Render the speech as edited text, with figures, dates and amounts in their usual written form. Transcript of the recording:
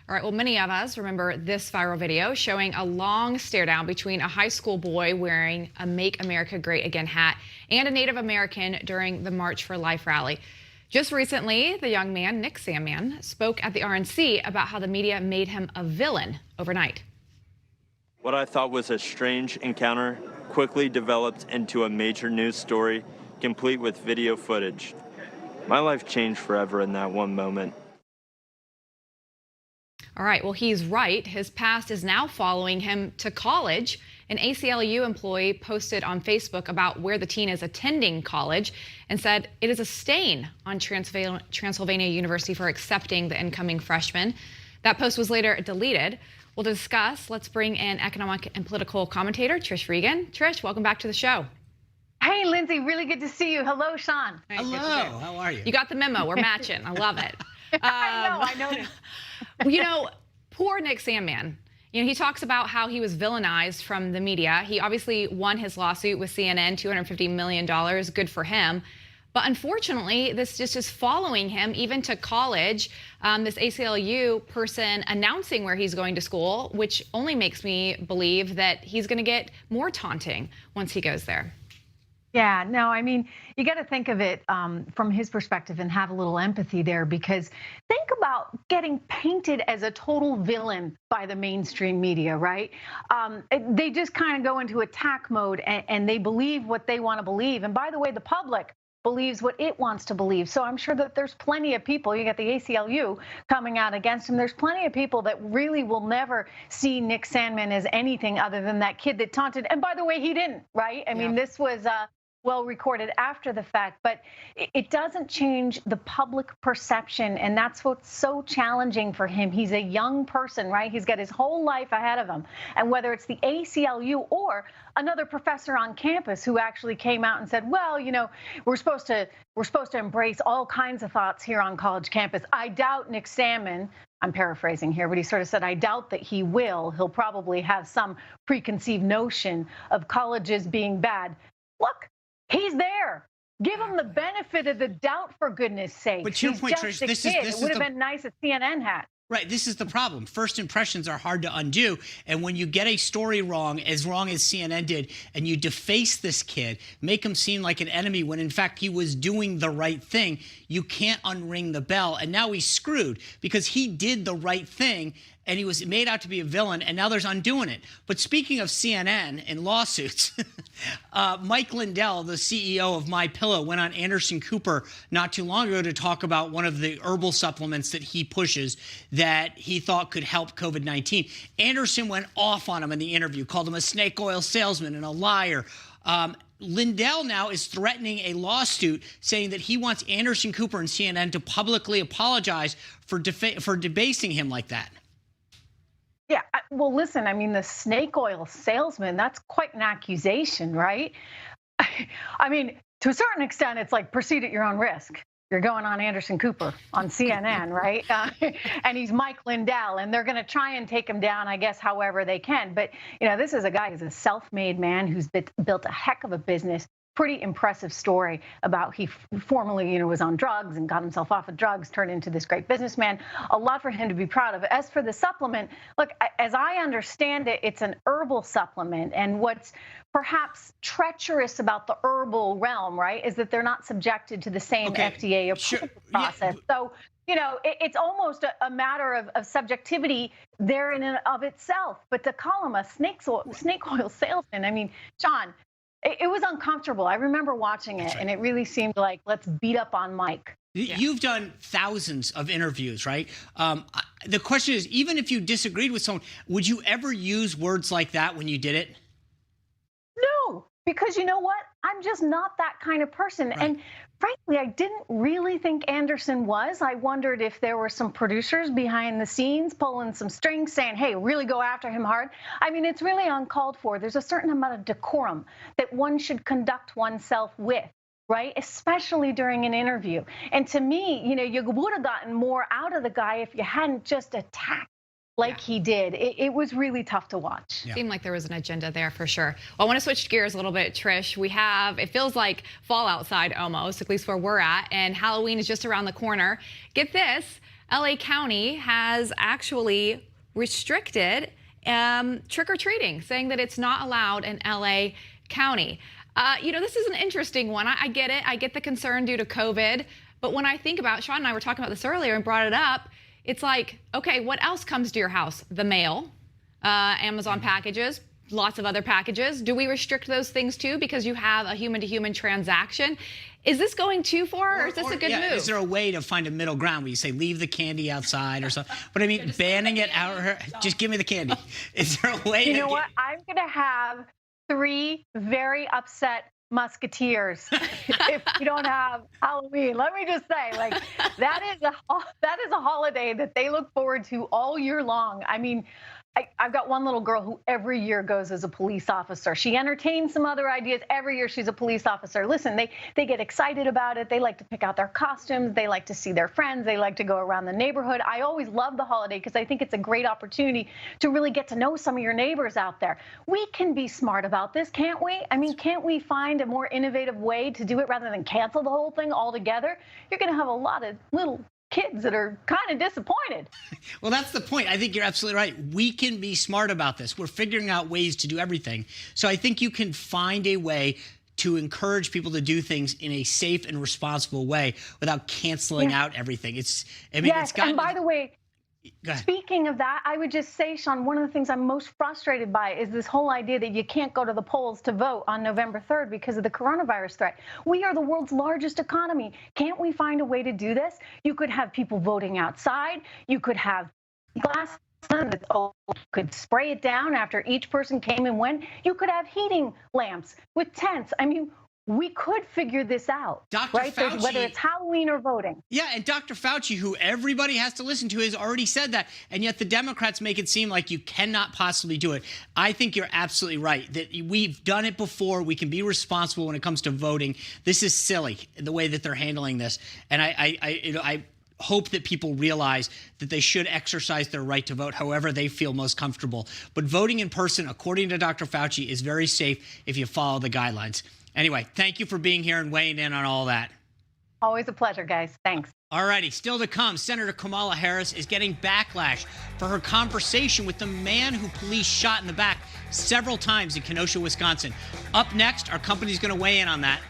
All right, well, many of us remember this viral video showing a long stare down between a high school boy wearing a Make America Great Again hat and a Native American during the March for Life rally. Just recently, the young man, Nick Sandmann, spoke at the RNC about how the media made him a villain overnight. What I thought was a strange encounter quickly developed into a major news story, complete with video footage. My life changed forever in that one moment. All right, well, he's right. His past is now following him to college. An ACLU employee posted on Facebook about where the teen is attending college and said it is a stain on Transylvania University for accepting the incoming freshman. That post was later deleted. We'll discuss. Let's bring in economic and political commentator Trish Regan. Trish, welcome back to the show. Hey, Lindsay, really good to see you. Hello, Sean. Hey, hello, how are you? You got the memo. We're matching. I love it. I noticed. You know, poor Nick Sandmann. You know, he talks about how he was villainized from the media. He obviously won his lawsuit with CNN, $250 million. Good for him. But unfortunately, this just is following him even to college. This ACLU person announcing where he's going to school, which only makes me believe that he's going to get more taunting once he goes there. Yeah, no, I mean, you got to think of it from his perspective and have a little empathy there, because think about getting painted as a total villain by the mainstream media, right? They just kind of go into attack mode and they believe what they want to believe. And by the way, the public believes what it wants to believe. So I'm sure that there's plenty of people, you got the ACLU coming out against him. There's plenty of people that really will never see Nick Sandmann as anything other than that kid that taunted. And by the way, he didn't, right? I mean, this was well recorded after the fact, but it doesn't change the public perception. And that's what's so challenging for him. He's a young person, right? He's got his whole life ahead of him. And whether it's the ACLU or another professor on campus who actually came out and said, well, you know, we're supposed to embrace all kinds of thoughts here on college campus. I doubt Nick Sandmann, I'm paraphrasing here, but he sort of said, I doubt that he will. He'll probably have some preconceived notion of colleges being bad. Look, he's there. Give him the benefit of the doubt, for goodness sake. But to your point, Trish, this is it would have been nice if CNN had. Right, this is the problem. First impressions are hard to undo, and when you get a story wrong as CNN did, and you deface this kid, make him seem like an enemy when in fact he was doing the right thing, you can't unring the bell. And now he's screwed because he did the right thing and he was made out to be a villain, and now there's undoing it. But speaking of CNN and lawsuits, Mike Lindell, the CEO of MyPillow, went on Anderson Cooper not too long ago to talk about one of the herbal supplements that he pushes that he thought could help COVID-19. Anderson went off on him in the interview, called him a snake oil salesman and a liar. Lindell now is threatening a lawsuit saying that he wants Anderson Cooper and CNN to publicly apologize for debasing him like that. Yeah, well, listen, I mean, the snake oil salesman, that's quite an accusation, right? I mean, to a certain extent, it's like proceed at your own risk. You're going on Anderson Cooper on CNN, right? And he's Mike Lindell, and they're going to try and take him down, I guess, however they can. But, you know, this is a guy who's a self-made man who's built a heck of a business. Pretty impressive story about he formerly, you know, was on drugs and got himself off of drugs, turned into this great businessman. A lot for him to be proud of. As for the supplement, look, as I understand it, it's an herbal supplement. And what's perhaps treacherous about the herbal realm, right, is that they're not subjected to the same FDA approval process. Yeah. So, you know, it's almost a matter of subjectivity there in and of itself. But to call him a snake oil salesman, I mean, Sean, it was uncomfortable. I remember watching it, and it really seemed like, let's beat up on Mike. You've done thousands of interviews, right? The question is, even if you disagreed with someone, would you ever use words like that when you did it? No, because you know what? I'm just not that kind of person. Right. And frankly, I didn't really think Anderson was. I wondered if there were some producers behind the scenes pulling some strings saying, hey, really go after him hard. I mean, it's really uncalled for. There's a certain amount of decorum that one should conduct oneself with, right? Especially during an interview. And to me, you know, you would have gotten more out of the guy if you hadn't just attacked like he did. It was really tough to watch. Yeah. Seemed like there was an agenda there for sure. Well, I want to switch gears a little bit, Trish. It feels like fall outside almost, at least where we're at, and Halloween is just around the corner. Get this, LA County has actually restricted trick-or-treating, saying that it's not allowed in LA County. This is an interesting one. I get it. I get the concern due to COVID. But when I think about, Sean and I were talking about this earlier and brought it up, it's like, okay, what else comes to your house? The mail, Amazon packages, lots of other packages. Do we restrict those things too because you have a human-to-human transaction? Is this going too far, or is this a good move? Is there a way to find a middle ground where you say leave the candy outside or something? But I mean, banning it out, just give me the candy. Is there a way? You know what? I'm going to have 3 very upset Musketeers if we don't have Halloween. Let me just say, like, that is a holiday that they look forward to all year long. I mean, I've got one little girl who every year goes as a police officer. She entertains some other ideas. Every year she's a police officer. Listen, they get excited about it. They like to pick out their costumes. They like to see their friends. They like to go around the neighborhood. I always love the holiday because I think it's a great opportunity to really get to know some of your neighbors out there. We can be smart about this, can't we? I mean, can't we find a more innovative way to do it rather than cancel the whole thing altogether? You're going to have a lot of little kids that are kind of disappointed. Well, that's the point. I think you're absolutely right. We can be smart about this. We're figuring out ways to do everything. So I think you can find a way to encourage people to do things in a safe and responsible way without canceling out everything. Yes, and by the way, speaking of that, I would just say, Sean, one of the things I'm most frustrated by is this whole idea that you can't go to the polls to vote on November 3rd because of the coronavirus threat. We are the world's largest economy. Can't we find a way to do this? You could have people voting outside. You could have glass that could spray it down after each person came and went. You could have heating lamps with tents. I mean, we could figure this out, right? Fauci, whether it's Halloween or voting. Yeah, and Dr. Fauci, who everybody has to listen to, has already said that. And yet the Democrats make it seem like you cannot possibly do it. I think you're absolutely right that we've done it before. We can be responsible when it comes to voting. This is silly, the way that they're handling this. And I hope that people realize that they should exercise their right to vote however they feel most comfortable. But voting in person, according to Dr. Fauci, is very safe if you follow the guidelines. Anyway, thank you for being here and weighing in on all that. Always a pleasure, guys. Thanks. All righty, still to come, Senator Kamala Harris is getting backlash for her conversation with the man who police shot in the back several times in Kenosha, Wisconsin. Up next, our company's going to weigh in on that.